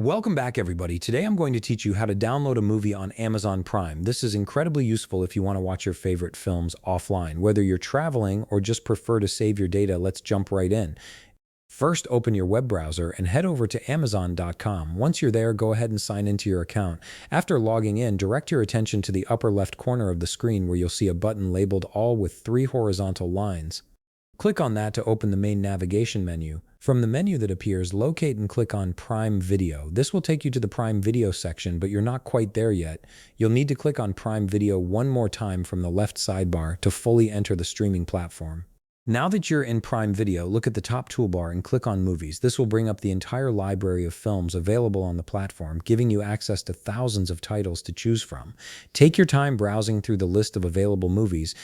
Welcome back, everybody. Today I'm going to teach you how to download a movie on Amazon Prime. This is incredibly useful if you want to watch your favorite films offline. Whether you're traveling or just prefer to save your data, let's jump right in. First, open your web browser and head over to Amazon.com. Once you're there, go ahead and sign into your account. After logging in, direct your attention to the upper left corner of the screen where you'll see a button labeled All with 3 horizontal lines. Click on that to open the main navigation menu. From the menu that appears, locate and click on Prime Video. This will take you to the Prime Video section, but you're not quite there yet. You'll need to click on Prime Video one more time from the left sidebar to fully enter the streaming platform. Now that you're in Prime Video, look at the top toolbar and click on Movies. This will bring up the entire library of films available on the platform, giving you access to thousands of titles to choose from. Take your time browsing through the list of available movies.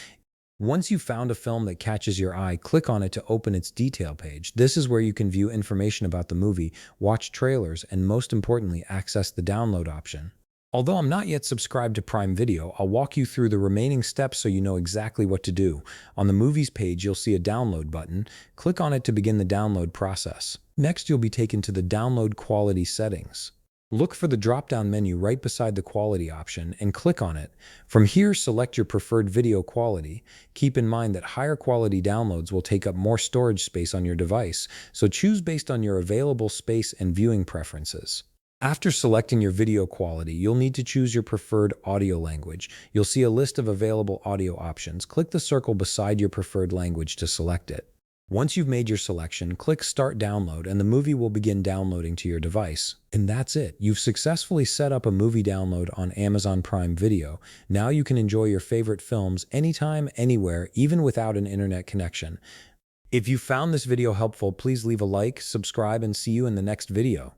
Once you've found a film that catches your eye, click on it to open its detail page. This is where you can view information about the movie, watch trailers, and most importantly, access the download option. Although I'm not yet subscribed to Prime Video, I'll walk you through the remaining steps so you know exactly what to do. On the Movies page, you'll see a download button. Click on it to begin the download process. Next, you'll be taken to the download quality settings. Look for the drop-down menu right beside the quality option and click on it. From here, select your preferred video quality. Keep in mind that higher quality downloads will take up more storage space on your device, so choose based on your available space and viewing preferences. After selecting your video quality, you'll need to choose your preferred audio language. You'll see a list of available audio options. Click the circle beside your preferred language to select it. Once you've made your selection, click Start Download and the movie will begin downloading to your device. And that's it. You've successfully set up a movie download on Amazon Prime Video. Now you can enjoy your favorite films anytime, anywhere, even without an internet connection. If you found this video helpful, please leave a like, subscribe, and see you in the next video.